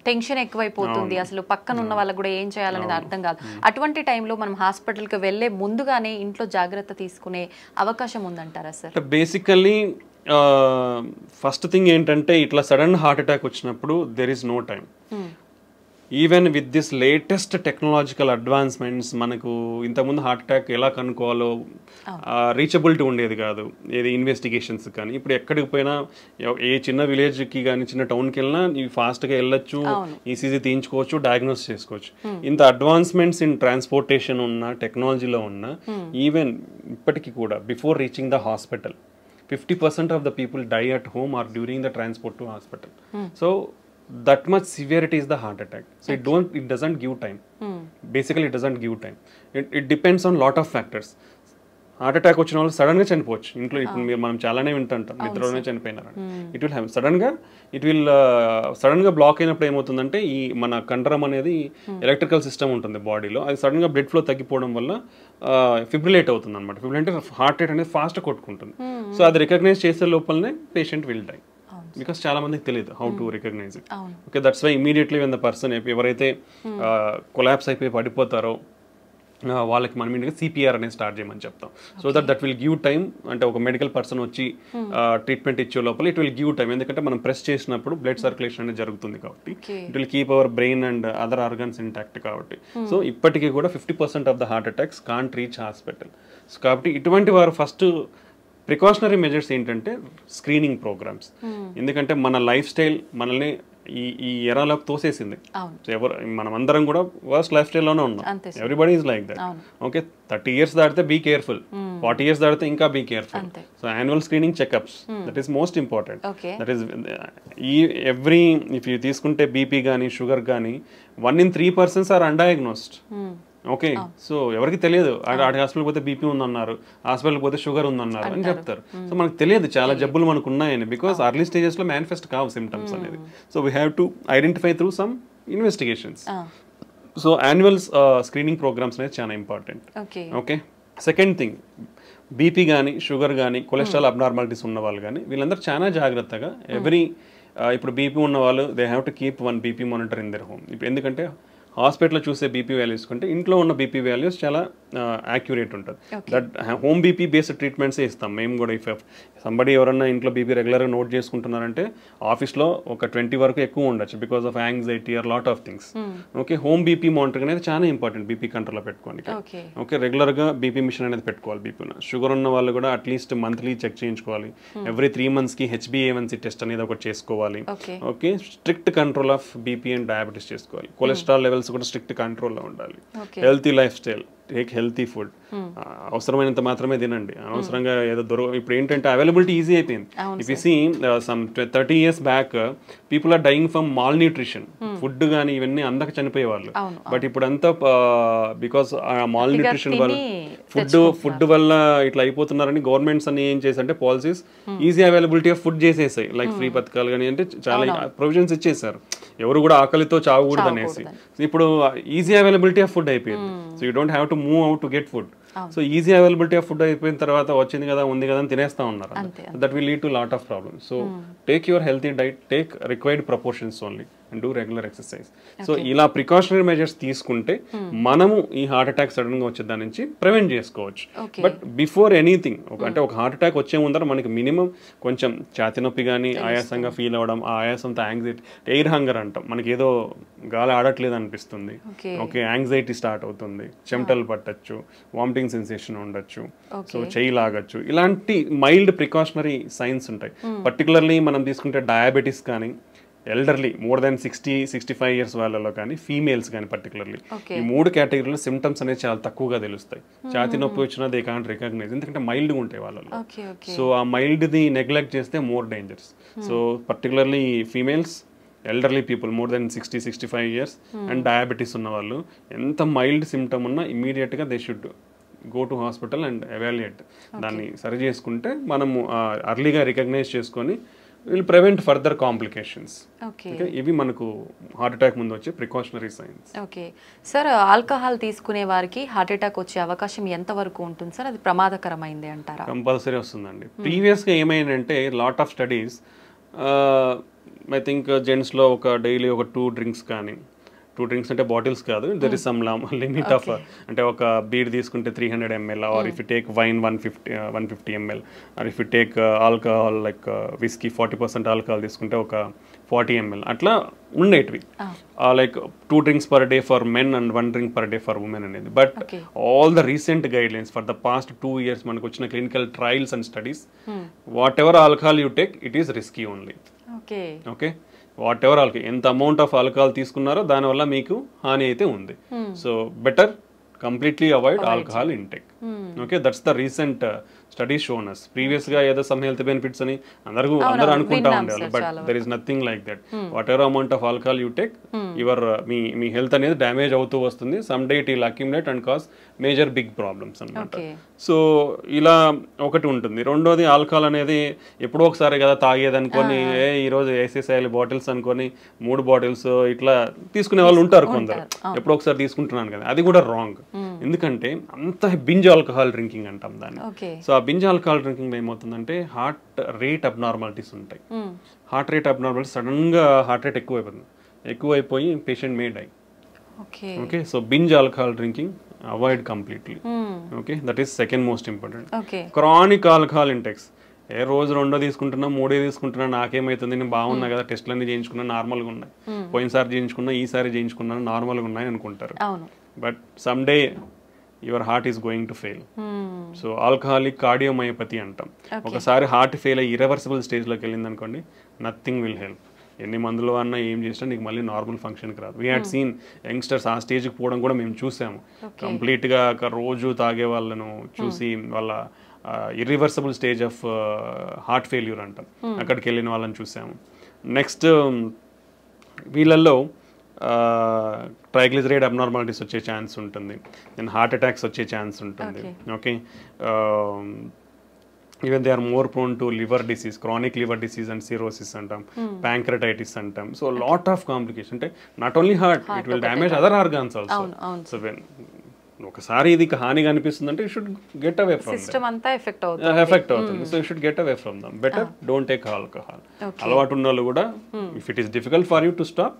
టెన్షన్ ఎక్కువైపోతుంది, అసలు పక్కన ఉన్న వాళ్ళకి కూడా ఏం చేయాలనేది అర్థం కాదు. అటువంటి టైంలో మనం హాస్పిటల్కి వెళ్ళే ముందుగానే ఇంట్లో జాగ్రత్త తీసుకునే అవకాశం ఉందంటారా సార్? బేసికల్లీ ఫస్ట్ థింగ్ ఏంటంటే ఇట్లా సడన్ హార్ట్ అటాక్ వచ్చినప్పుడు there is no time. Even with this latest technological advancements, మనకు ఇంతకుముందు హార్ట్ అటాక్ ఎలా కనుక్కోవాలో రీచబిలిటీ ఉండేది కాదు, ఏది ఇన్వెస్టిగేషన్స్ కానీ. ఇప్పుడు ఎక్కడికి పోయినా, ఏ చిన్న విలేజ్కి కానీ చిన్న టౌన్కి వెళ్ళినా ఫాస్ట్గా వెళ్ళొచ్చు, ఈసీజీ తీయించుకోవచ్చు, డయాగ్నోస్ చేసుకోవచ్చు. ఇంత అడ్వాన్స్మెంట్స్ ఇన్ ట్రాన్స్పోర్టేషన్ ఉన్న, టెక్నాలజీలో ఉన్న, ఈవెన్ ఇప్పటికీ కూడా before reaching the hospital 50% of the people die at home or during the transport to hospital. So that much severity is the heart attack. So it doesn't give time. Basically it doesn't give time. It depends on lot of factors. Heart attack వచ్చిన వాళ్ళు సడన్గా చనిపోవచ్చు. ఇంట్లో ఇప్పుడు మనం చాలానే వింటుంటాం, నిద్రలోనే చనిపోయినారు. ఇట్ విల్ హ్యావ్ సడన్గా బ్లాక్ అయినప్పుడు ఏమవుతుందంటే ఈ మన కండరం అనేది ఎలక్ట్రికల్ సిస్టమ్ ఉంటుంది బాడీలో, అది సడన్గా బ్లడ్ ఫ్లో తగ్గిపోవడం వల్ల ఫిబ్రిలేట్ అవుతుంది అనమాట. ఫిబ్రిలేట్ అంటే హార్ట్ రేట్ అనేది ఫాస్ట్ కొట్టుకుంటుంది. సో అది రికగ్నైజ్ చేసే లోపలనే పేషెంట్ విల్ డై. బికాస్ చాలా మందికి తెలియదు how to recognize it. Okay. That's why immediately when the person ఎవరైతే కొలాప్స్ అయిపోయి పడిపోతారో వాళ్ళకి మనం ఇంటికి సిపిఆర్ అనేది స్టార్ట్ చేయమని చెప్తాం. So that will give time. అంటే ఒక మెడికల్ పర్సన్ వచ్చి ట్రీట్మెంట్ ఇచ్చే లోపల ఇట్ విల్ గివ్ టైమ్. ఎందుకంటే మనం ప్రెస్ చేసినప్పుడు బ్లడ్ సర్క్యులేషన్ అనేది జరుగుతుంది కాబట్టి it will keep our brain and other organs intact కాబట్టి. సో ఇప్పటికీ కూడా 50% of the heart attacks can't reach hospital. So కాబట్టి ఇటువంటి వారు ఫస్ట్ ప్రికాషనరీ మెజర్స్ ఏంటంటే స్క్రీనింగ్ ప్రోగ్రామ్స్. ఎందుకంటే మన లైఫ్ స్టైల్ మనల్ని ఈ ఎరాలోకి తోసేసింది. మనం అందరం కూడా వర్స్ట్ లైఫ్ స్టైల్లోనే ఉన్నాం. Everybody is like that. Okay. 30 years దాటితే బీ కేర్ఫుల్, 40 years దాటితే ఇంకా be careful. So annual screening checkups, that is most important. That is every if you తీసుకుంటే బీపీ కానీ షుగర్ కానీ 1 in 3 persons are undiagnosed. Okay. So ఎవరికి తెలియదు, hospital పోతే BP ఉందన్నారు, హాస్పిటల్ పోతే షుగర్ ఉందన్నారు అని చెప్తారు. సో మనకు తెలియదు చాలా జబ్బులు మనకు ఉన్నాయని, బికాస్ అర్లీ స్టేజెస్ లో మేనిఫెస్ట్ కావు సిమ్టమ్స్ అనేది. So we have to identify through some investigations. So annual screening programs అనేది చాలా important. Okay. Second thing, BP కానీ షుగర్ కానీ కొలెస్ట్రాల్ అబ్నార్మాలిటీస్ ఉన్న వాళ్ళు కానీ వీళ్ళందరూ చాలా జాగ్రత్తగా ఇప్పుడు బీపీ ఉన్న వాళ్ళు they have to keep 1 BP monitor in their home. ఇప్పుడు ఎందుకంటే హాస్పిటల్లో చూసే బీపీ వాల్యూస్ కంటే ఇంట్లో ఉన్న బీపీ వాల్యూస్ చాలా యాక్యురేట్ ఉంటుంది. దట్ హోమ్ బీపీ బేస్డ్ ట్రీట్మెంట్సే ఇస్తాం మేము కూడా. ఇఫ్ సంబడి ఎవరన్నా ఇంట్లో బీపీ రెగ్యులర్గా నోట్ చేసుకుంటున్నారంటే ఆఫీస్లో ఒక 20 వరకు ఎక్కువ ఉండొచ్చు because of anxiety are lot of things. Okay. Home BP monitoring అనేది చాలా ఇంపార్టెంట్ బీపీ కంట్రోల్లో పెట్టుకోండి. ఓకే. రెగ్యులర్గా బీపీ మిషన్ అనేది పెట్టుకోవాలి. బీపీ షుగర్ ఉన్న వాళ్ళు కూడా అట్లీస్ట్ మంత్లీ చెక్ చేయించుకోవాలి. ఎవ్రీ 3 months HbA1c టెస్ట్ అనేది ఒకటి చేసుకోవాలి. Okay. Strict control of BP and diabetes చేసుకోవాలి. కొలెస్ట్రాల్ లెవెల్స్ కూడా స్ట్రిక్ట్ కంట్రోల్లో ఉండాలి. Healthy lifestyle, take healthy food. అవసరమైనంత మాత్రమే తినండి, అనవసరంగా ఏదో ఇప్పుడు ఏంటంటే అవైలబిలిటీ ఈజీ అయిపోయింది. If you see some 30 years back people are dying from malnutrition. Food కానీ ఇవన్నీ అందక చనిపోయేవాళ్ళు. బట్ ఇప్పుడు అంతా బికాస్ మాల్ న్యూట్రిషన్ వల్ల ఫుడ్ వల్ల ఇట్లా అయిపోతున్నారని గవర్నమెంట్స్ అన్ని ఏం చేశారంటే policies easy availability of food చేసేసాయి. లైక్ ఫ్రీ పథకాలు కానీ అంటే చాలా ప్రొవిజన్స్ ఇచ్చేసారు. ఎవరు కూడా ఆకలితో చావకూడదు అనేసి. ఇప్పుడు ఈజీ అవైలబిలిటీ ఆఫ్ ఫుడ్ అయిపోయింది. So you don't have to move out to get food. So easy availability of food అయిపోయిన తర్వాత వచ్చింది కదా ఉంది కదా అని తినేస్తా ఉన్నారు. That will lead to lot of problems. So take your healthy diet, take required proportions only. And do regular exercise. So ఇలా ప్రికాషనరీ మెజర్స్ తీసుకుంటే మనము ఈ హార్ట్ అటాక్ సడన్ గా వచ్చే దాని నుంచి ప్రివెంట్ చేసుకోవచ్చు. బట్ బిఫోర్ ఎనీథింగ్ అంటే ఒక హార్ట్ అటాక్ వచ్చే ముందర మనకి మినిమం కొంచెం ఛాతి నొప్పి కానీ ఆయాసంగా ఫీల్ అవ్వడం, ఆ ఆయాసంతో యాంగ్జైటీ, ఎయిర్ హంగర్ అంటాం, మనకి ఏదో గాలి ఆడట్లేదు అనిపిస్తుంది, ఓకే యాంగ్జైటీ స్టార్ట్ అవుతుంది, చెమటలు పట్టచ్చు, వామిటింగ్ సెన్సేషన్ ఉండొచ్చు, సో చెయ్యి లాగచ్చు, ఇలాంటి మైల్డ్ ప్రికాషనరీ సైన్స్ ఉంటాయి. పర్టికులర్లీ మనం తీసుకుంటే డయాబెటీస్ కానీ, ఎల్డర్లీ మోర్ దాన్ 60-65 ఇయర్స్ వాళ్ళలో కానీ, ఫీమేల్స్ కానీ పర్టికులర్లీ ఈ 3 కేటగిరీలో సిమ్టమ్స్ అనేది చాలా తక్కువగా తెలుస్తాయి. ఛాతి నొప్పి వచ్చినా దే కాంట్ రికగ్నైజ్, ఎందుకంటే మైల్డ్గా ఉంటాయి వాళ్ళలో. సో ఆ మైల్డ్ది నెగ్లెక్ట్ చేస్తే more dangers. So particularly females, elderly people more than 60-65 years and diabetes ఉన్న వాళ్ళు ఎంత మైల్డ్ సిమ్టమ్ ఉన్నా ఇమీడియట్గా they should go to hospital and evaluate. దాన్ని సరి చేసుకుంటే మనము అర్లీగా రికగ్నైజ్ చేసుకొని విల్ ప్రివెంట్ ఫర్దర్ కాంప్లికేషన్స్. ఇవి మనకు హార్ట్ అటాక్ ముందు వచ్చే precautionary science. Okay sir, alcohol తీసుకునే వారికి హార్ట్ అటాక్ వచ్చే అవకాశం ఎంత వరకు ఉంటుంది సార్? అది ప్రమాదకరమైంది అంటారా? కంపల్సరీ వస్తుందండి. ప్రీవియస్గా ఏమైందంటే lot of studies, I think జెంట్స్లో ఒక డైలీ ఒక 2 డ్రింక్స్ కానీ, 2 డ్రింక్స్ అంటే బాటిల్స్ కాదు, there is some limit of, అంటే ఒక బీర్ తీసుకుంటే 300 ml, or if you take wine 150 ml, or if you take alcohol like whisky 40% alcohol తీసుకుంటే ఒక 40 ml, అట్లా ఉండేటివి. Like 2 drinks per day for men and 1 drink per day for women అనేది. But all the recent guidelines for the past 2 years మనకు వచ్చిన clinical trials and studies, what ever alcohol you take it is risky only. Okay, whatever alcohol, ఎంత amount of alcohol తీసుకున్నారో దానివల్ల మీకు హాని అయితే ఉంది. So better completely avoid alcohol intake. Okay, that's the recent studies shown us. Previous గా ఏదో some health benefits అని అందరూ అనుకుంటా ఉండేవాళ్ళు, but there is nothing like that. Whatever amount of alcohol you take, your మీ health అనేది damage అవుతూ వస్తుంది. Some day it will accumulate and cause major big problems అన్నమాట. సో ఇలా ఒకటి ఉంటుంది. రెండోది, ఆల్కహాల్ అనేది ఎప్పుడో ఒకసారి కదా తాగేది అనుకొని, ఈరోజు వేసేసేయాలి బాటిల్స్ అనుకొని 3 బాటిల్స్ ఇట్లా తీసుకునే వాళ్ళు ఉంటారు కొందరు, ఎప్పుడో ఒకసారి తీసుకుంటున్నాను కదా, అది కూడా రాంగ్. ఎందుకంటే అంత బింజ్ ఆల్కహాల్ డ్రింకింగ్ అంటాం దాన్ని. సో ఆ బింజ్ ఆల్కహాల్ డ్రింకింగ్ ఏమవుతుందంటే హార్ట్ రేట్ అబ్నార్మాలిటీస్ ఉంటాయి. హార్ట్ రేట్ అబ్నార్మాలిటీస్, సడన్ గా హార్ట్ రేట్ ఎక్కువైపోయి patient may die. Okay, so binge alcohol drinking avoid completely. Okay, that is second most important. Chronic alcohol intakes, రోజు 2 తీసుకుంటున్నా, 3 తీసుకుంటున్నా, నాకేమైతుంది, నేను బాగున్నా కదా, టెస్ట్లన్నీ చేయించుకున్నా నార్మల్గా ఉన్నాయి, పోయినసారి చేయించుకున్నా, ఈసారి చేయించుకున్నాను నార్మల్గా ఉన్నాయి అనుకుంటారు. But some day your heart is going to fail. So alcoholic cardiomyopathy అంటాం. ఒకసారి హార్ట్ ఫెయిల్ అయ్యి ఇర్రివర్సిబుల్ స్టేజ్లోకి వెళ్ళింది అనుకోండి, నథింగ్ విల్ హెల్ప్. ఎన్ని మందులు అన్నా ఏం చేసినా నీకు మళ్ళీ నార్మల్ ఫంక్షన్కి రాదు. వీ హ్యాడ్ సీన్ యంగ్స్టర్స్ ఆ స్టేజ్కి పోవడం కూడా మేము చూసాము. కంప్లీట్గా రోజు తాగే వాళ్ళను చూసి వాళ్ళ irreversible stage of heart failure అంటాం, అక్కడికి వెళ్ళిన వాళ్ళని చూసాము. నెక్స్ట్ వీళ్ళల్లో ట్రైగ్లిజరైడ్ అబ్నార్మాలిటీస్ వచ్చే ఛాన్స్ ఉంటుంది, దెన్ హార్ట్ అటాక్స్ వచ్చే ఛాన్స్ ఉంటుంది. Okay, even they are more prone to liver disease, chronic liver disease and cirrhosis అంటాం, ప్యాంక్రటైటిస్ అంటాం. సో లాట్ ఆఫ్ కాంప్లికేషన్, అంటే not only heart, it will damage other organs also. So when ఒకసారి ఇది హానిగా అనిపిస్తుంది అంటే you should get away from effect అవుతుంది. So you should get away from them. Better don't take alcohol. అలవాటు ఉన్న వాళ్ళు కూడా, if it is difficult for you to stop,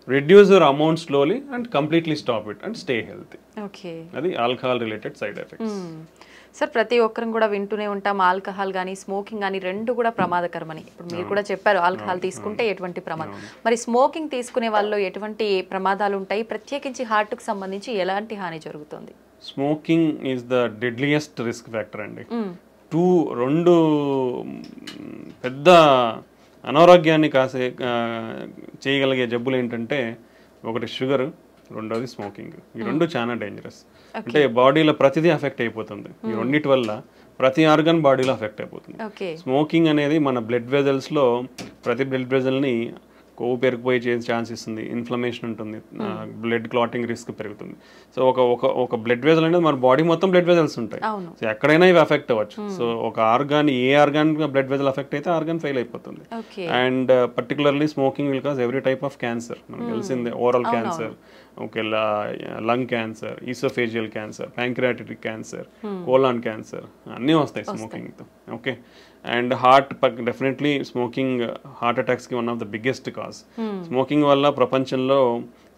reduce your amount slowly and completely stop it and stay healthy. Okay, అది alcohol related side effects. Sir, ప్రతి ఒక్కరం కూడా వింటూనే ఉంటాం ఆల్కహాల్ కానీ స్మోకింగ్ కానీ రెండు కూడా ప్రమాదకరమని. ఇప్పుడు మీరు కూడా చెప్పారు ఆల్కహాల్ తీసుకుంటే ఎటువంటి ప్రమాదం. మరి స్మోకింగ్ తీసుకునే వాళ్ళలో ఎటువంటి ప్రమాదాలు ఉంటాయి, ప్రత్యేకించి హార్ట్కి సంబంధించి ఎలాంటి హాని జరుగుతుంది? Smoking is the deadliest risk factor అండి. రెండు పెద్ద అనారోగ్యాన్ని చేయగలిగే జబ్బులు ఏంటంటే, ఒకటి షుగర్, రెండోది స్మోకింగ్. ఈ రెండు చాలా డేంజరస్. అంటే బాడీలో ప్రతిదీ అఫెక్ట్ అయిపోతుంది. ఈ రెండింటి వల్ల ప్రతి ఆర్గన్ బాడీలో అఫెక్ట్ అయిపోతుంది. స్మోకింగ్ అనేది మన బ్లడ్ వెజల్స్లో ప్రతి బ్లడ్ వెజల్ని కొవ్వు పెరిగిపోయే ఛాన్స్ ఇస్తుంది, ఇన్ఫ్లమేషన్ ఉంటుంది, బ్లడ్ క్లాటింగ్ రిస్క్ పెరుగుతుంది. సో ఒక బ్లడ్ వెజల్ అనేది మన బాడీ మొత్తం బ్లడ్ వెజల్స్ ఉంటాయి. సో ఎక్కడైనా ఇవి అఫెక్ట్ అవ్వచ్చు. సో ఒక organ, a organ blood vessel affect అయితే ఆర్గాన్ ఫెయిల్ అయిపోతుంది. And particularly smoking will cause every type of cancer. మనకు తెలిసిందే, oral cancer, okay, lung cancer, oesophageal cancer, pancreatic cancer, colon cancer అన్నీ వస్తాయి స్మోకింగ్తో. Okay, and heart, definitely smoking heart అటాక్స్కి one of the biggest cause. Cause. Smoking వల్ల ప్రపంచంలో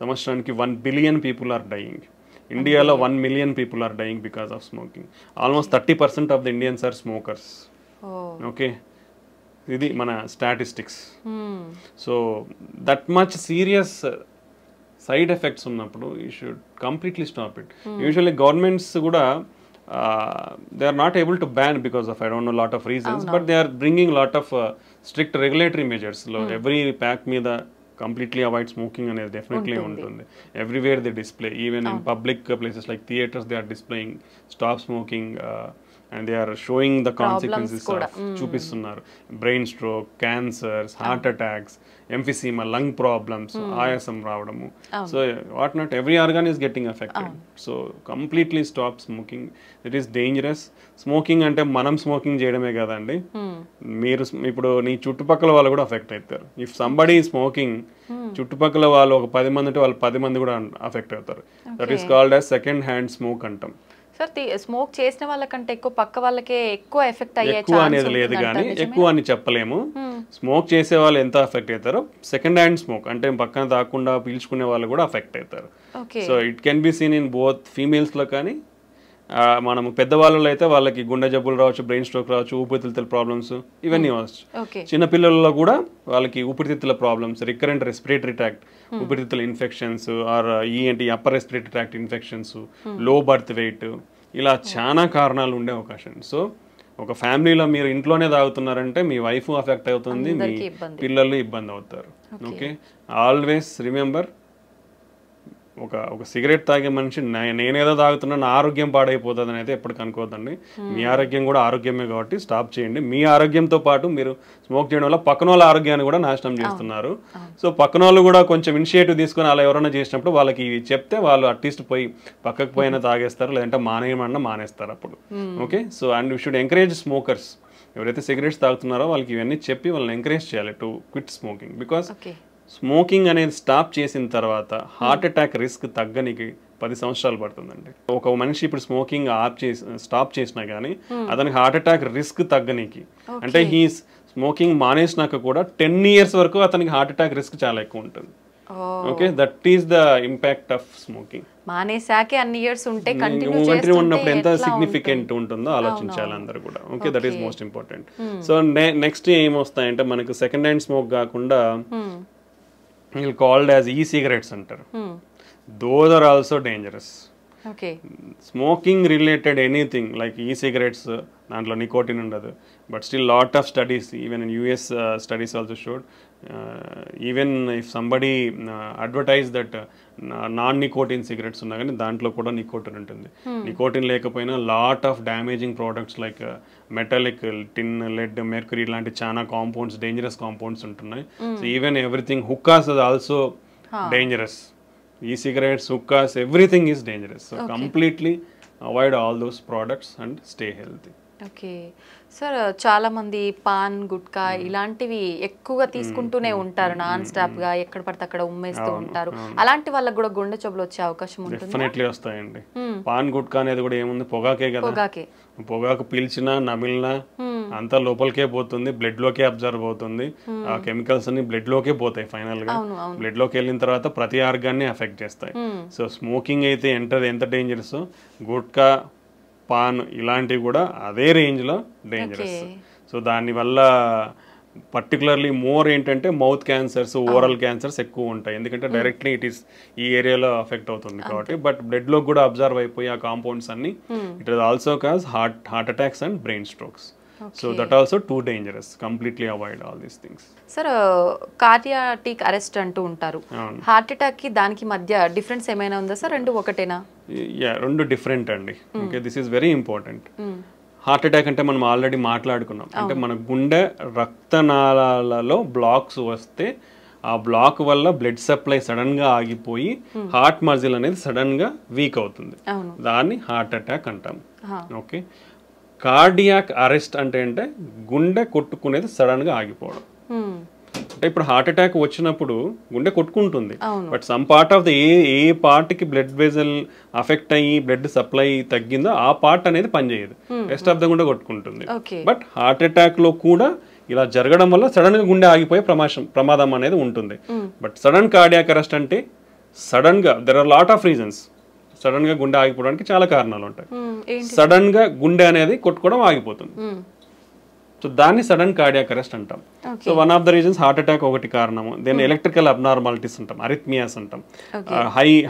సంవత్సరానికి 1 billion people are dying. ఇండియాలో 1 million people are dying because of smoking. Almost 30% of the Indians are smokers. Okay, ఇది మన statistics. So that much serious side effects ఉన్నప్పుడు you should completely stop it. Usually governments కూడా they are not able to ban because of I don't know lot of reasons, but they are bringing lot of strict regulatory measures. Every pack meeda completely avoid smoking అనేది definitely ఉంటుంది. Everywhere they display, even in public places like theaters, they are displaying stop smoking and they are showing the consequences of చూపిస్తున్నారు. Brain stroke, cancers, heart attacks, emphysema, lung problems, ఆయాసం రావడము. So what not every organ is getting affected. So completely stop smoking. It is dangerous. Smoking అంటే మనం smoking చేయడమే కదండి, మీరు ఇప్పుడు నీ చుట్టుపక్కల వాళ్ళు కూడా అఫెక్ట్ అవుతారు. ఇఫ్ సంబడీ స్మోకింగ్, చుట్టుపక్కల వాళ్ళు ఒక 10 మంది ఉంటే వాళ్ళు 10 మంది కూడా అఫెక్ట్ అవుతారు. That is called as second hand smoke అంటాం. సార్, స్మోక్ చేసిన వాళ్ళకంటే ఎక్కువ పక్క వాళ్ళకే ఎక్కువ ఎఫెక్ట్ అయ్యే ఎక్కువ అనేది లేదు, కానీ ఎక్కువ అని చెప్పలేము. స్మోక్ చేసే వాళ్ళు ఎంత ఎఫెక్ట్ అవుతారో సెకండ్ హ్యాండ్ స్మోక్ అంటే పక్కన తాకుండా పీల్చుకునే వాళ్ళు కూడా ఎఫెక్ట్ అవుతారు. So it can be seen in both females లో, కానీ మనము పెద్దవాళ్ళలో అయితే వాళ్ళకి గుండె జబ్బులు రావచ్చు, బ్రెయిన్ స్ట్రోక్ రావచ్చు, ఊపిరితిత్తుల ప్రాబ్లమ్స్ ఇవన్నీ వచ్చు. చిన్నపిల్లలలో కూడా వాళ్ళకి ఊపిరితిత్తుల ప్రాబ్లమ్స్, రికరెంట్ రెస్పిరేటరీ ట్రాక్ట్ ఊపిరితిత్తుల infections, or upper respiratory tract infections, low birth weight, ఇలా చాలా కారణాలు ఉండే అవకాశం. సో ఒక ఫ్యామిలీలో మీరు ఇంట్లోనే తాగుతున్నారంటే మీ వైఫ్ అఫెక్ట్ అవుతుంది, మీ పిల్లలు ఇబ్బంది అవుతారు. ఓకే, ఆల్వేస్ రిమెంబర్, ఒక సిగరెట్ తాగే మనిషి నేనేదో తాగుతున్నా నా ఆరోగ్యం పాడైపోతుంది అని అయితే ఎప్పటికి అనుకోవద్దండి. మీ ఆరోగ్యం కూడా ఆరోగ్యమే కాబట్టి స్టాప్ చేయండి. మీ ఆరోగ్యంతో పాటు మీరు స్మోక్ చేయడం వల్ల పక్కన వాళ్ళ ఆరోగ్యాన్ని కూడా నాశనం చేస్తున్నారు. సో పక్కన వాళ్ళు కూడా కొంచెం ఇనిషియేటివ్ తీసుకొని అలా ఎవరైనా చేసినప్పుడు వాళ్ళకి చెప్తే వాళ్ళు అట్లీస్ట్ పోయి పక్కకు పోయినా తాగేస్తారు, లేదంటే మానేయమన్నా మానేస్తారు అప్పుడు. Okay, so and you should encourage smokers. ఎవరైతే సిగరెట్స్ తాగుతున్నారో వాళ్ళకి ఇవన్నీ చెప్పి వాళ్ళని ఎంకరేజ్ చేయాలి to quit smoking. Because smoking అనేది స్టాప్ చేసిన తర్వాత హార్ట్ అటాక్ రిస్క్ తగ్గనికి 10 సంవత్సరాలు పడుతుందండి. ఒక మనిషి ఇప్పుడు స్మోకింగ్ స్టాప్ చేసినా కానీ అతనికి హార్ట్ అటాక్ రిస్క్ తగ్గనికి, అంటే హీ స్మోకింగ్ మానేసినాక కూడా 10 years వరకు అతనికి హార్ట్ అటాక్ రిస్క్ చాలా ఎక్కువ ఉంటుంది. Okay, that is the impact of smoking. మానేసాకే అన్ని ఇయర్స్ ఉంటే కంటిన్యూ ఉన్నప్పుడు ఎంత సిగ్నిఫికెంట్ ఉంటుందో ఆలోచించాలి అందరు కూడా. Okay, that is most important. So next ఏమొస్తాయంటే మనకు సెకండ్ హ్యాండ్ స్మోక్ కాకుండా called as e-cigarettes అంటారు. Those are also dangerous. Okay. Smoking related anything like e-cigarettes, దాంట్లో నికోటిన్ ఉండదు. But still lot of studies, even in US studies also showed, even if somebody advertise that non-nicotine cigarettes ఉన్నా కానీ దాంట్లో కూడా nicotine ఉంటుంది. Nicotine లేకపోయినా lot of damaging products like metallic, tin, lead, mercury ఇలాంటి చాలా కాంపౌండ్స్, డేంజరస్ కాంపౌండ్స్ ఉంటున్నాయి. So even everything, hookahs is also dangerous. E-cigarettes, hookahs, everything is dangerous. So completely avoid all those products and stay healthy. Okay sir, చాలా మంది pan, gutka ఇలాంటివి ఎక్కువగా తీసుకుంటూనే ఉంటారు non stop గా, ఎక్కడ పడితే అక్కడ ఉమ్మేస్తూ ఉంటారు. అలాంటి వాళ్ళకి కూడా గుండె జబ్బులు వచ్చే అవకాశం ఉంటుంది. డెఫినెట్లీ వస్తాయండి. పాన్, గుట్కా అనేది కూడా ఏముంది, పొగాకే కదా. పొగాకు పీల్చినా నమిలినా అంతా లోపలికే పోతుంది, బ్లడ్ లోకే అబ్జర్వ్ అవుతుంది. ఆ కెమికల్స్ అన్ని బ్లడ్ లోకే పోతాయి. ఫైనల్ గా బ్లడ్ లోకి వెళ్ళిన తర్వాత ప్రతి ఆర్గాన్ని ఎఫెక్ట్ చేస్తాయి. సో స్మోకింగ్ అయితే ఎంత డేంజరస్, గుట్కా, పాన్ ఇలాంటివి కూడా అదే రేంజ్లో డేంజరస్. సో దానివల్ల పర్టికులర్లీ మోర్ ఏంటంటే మౌత్ క్యాన్సర్స్, ఓరల్ క్యాన్సర్స్ ఎక్కువ ఉంటాయి. ఎందుకంటే డైరెక్ట్లీ ఇట్ ఈస్ ఈ ఏరియాలో అఫెక్ట్ అవుతుంది కాబట్టి. బట్ బ్లడ్లో కూడా అబ్జర్వ్ అయిపోయి ఆ కాంపౌండ్స్ అన్ని it is also cause heart attacks and brain strokes. So that also too dangerous. Completely avoid all these things. Sir, cardiac arrest అంటూ ఉంటారు. హార్ట్ అటాక్ కి దానికి మధ్య డిఫరెన్స్ ఏమైనా ఉందా సార్? రెండు ఒకటేనా? రెండు డిఫరెంట్ అండి. Okay, this is very important. Heart attack అంటే మనం ఆల్రెడీ మాట్లాడుకున్నాం. అంటే మన గుండె రక్తనాళాలలో బ్లాక్స్ వస్తే ఆ బ్లాక్ వల్ల బ్లడ్ సప్లై సడన్ గా ఆగిపోయి హార్ట్ మజిల్ అనేది సడన్ గా వీక్ అవుతుంది. దాన్ని హార్ట్ అటాక్ అంటాం. ఓకే, కార్డియాక్ అరెస్ట్ అంటే గుండె కొట్టుకునేది సడన్ గా ఆగిపోవడం. అంటే ఇప్పుడు హార్ట్ అటాక్ వచ్చినప్పుడు గుండె కొట్టుకుంటుంది, but some part of the a part కి బ్లడ్ వెజల్ అఫెక్ట్ అయ్యి బ్లడ్ సప్లై తగ్గిందో ఆ పార్ట్ అనేది పనిచేయదు, రెస్ట్ ఆఫ్ ద గుండె కొట్టుకుంటుంది. బట్ హార్ట్ అటాక్ లో కూడా ఇలా జరగడం వల్ల సడన్గా గుండె ఆగిపోయే ప్రమాదం అనేది ఉంటుంది. బట్ సడన్ కార్డియాక్ అరెస్ట్ అంటే సడన్గా there are lot of reasons. సడన్గా గుండె ఆగిపోవడానికి చాలా కారణాలు ఉంటాయి. సడన్గా గుండె అనేది కొట్టుకోవడం ఆగిపోతుంది. సో దాన్ని సడన్ కార్డియాక్ అరెస్ట్ అంటాం. So one of the reasons heart attack ఒకటి కారణము. దెన్ ఎలక్ట్రికల్ అబ్నార్మాలిటీస్ అంటాం, అరిథ్మియాస్ అంటాం,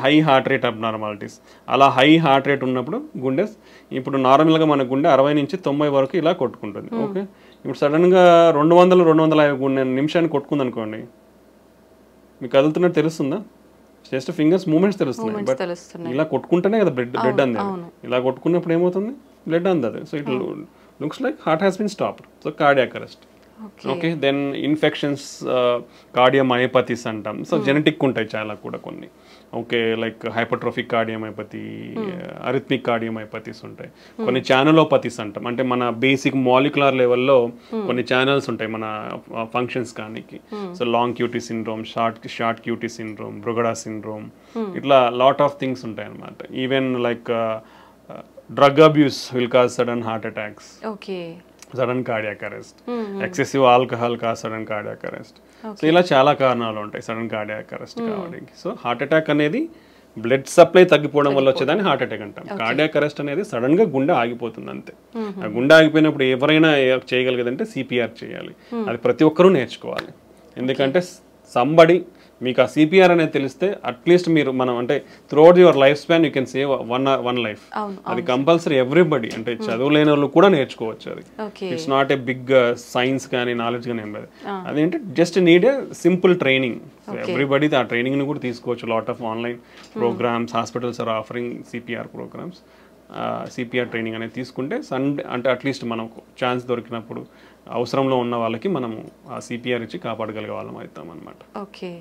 హై హార్ట్ రేట్ అబ్నార్మాలిటీస్. అలా హై హార్ట్ రేట్ ఉన్నప్పుడు గుండె ఇప్పుడు నార్మల్గా మన గుండె 60 నుంచి 90 వరకు ఇలా కొట్టుకుంటుంది. ఓకే, ఇప్పుడు సడన్గా 200-250 నిమిషాన్ని కొట్టుకుంది అనుకోండి, మీకు కదులుతున్నట్టు తెలుస్తుందా? జస్ట్ ఫింగర్స్ మూమెంట్స్ తెలుస్తున్నాయి, బట్ ఇలా కొట్టుకుంటేనే కదా బ్లడ్ అంది. ఇలా కొట్టుకున్నప్పుడు ఏమవుతుంది? బ్లడ్ అందదు. So it looks like heart has been stopped. So cardiac arrest. Okay. Then infections, cardiomyopathies అంటాం. సో జెనెటిక్ ఉంటాయి చాలా కూడా కొన్ని. Okay, like hypertrophic cardiomyopathy, arrhythmic cardiomyopathies ఉంటాయి. కొన్ని ఛానలోపతీస్ అంటాం, అంటే మన బేసిక్ మాలిక్యులర్ లెవెల్లో కొన్ని ఛానల్స్ ఉంటాయి మన ఫంక్షన్స్ కానీ. So long QT syndrome, short QT syndrome, Brugada syndrome, ఇట్లా లాట్ ఆఫ్ థింగ్స్ ఉంటాయి అన్నమాట. Even like drug abuse will cause sudden heart attacks. Okay. Sudden cardiac arrest. Excessive alcohol cause sudden cardiac arrest. So ఇలా చాలా కారణాలు ఉంటాయి sudden cardiac arrest కావడానికి. So heart attack అనేది blood supply తగ్గిపోవడం వల్ల వచ్చేదాన్ని హార్ట్ అటాక్ అంటాం. కార్డియాక్ అరెస్ట్ అనేది సడన్ గా గుండె ఆగిపోతుంది అంతే. ఆ గుండె ఆగిపోయినప్పుడు ఎవరైనా చేయగలిగేదంటే సిపిఆర్ చేయాలి. అది ప్రతి ఒక్కరూ నేర్చుకోవాలి. ఎందుకంటే సంబడి మీకు ఆ సిపిఆర్ అనేది తెలిస్తే అట్లీస్ట్ మీరు మనం అంటే throughout your life span you can save one life. అది కంపల్సరీ ఎవ్రీబడి, అంటే చదువులేని వాళ్ళు కూడా నేర్చుకోవచ్చు. అది it's not a big science కానీ నాలెడ్జ్ కానీ ఏం లేదు. అదేంటే just need a simple training. Everybody ఆ ట్రైనింగ్ ని కూడా తీసుకోవచ్చు. Lot of online programs, hospitals are offering CPR programs. CPR training అనేది తీసుకుంటే అంటే అట్లీస్ట్ మనకు ఛాన్స్ దొరికినప్పుడు అవసరంలో ఉన్న వాళ్ళకి మనము ఆ సిపిఆర్ ఇచ్చి కాపాడగలిగే వాళ్ళం అవుతాం అన్నమాట. ఓకే.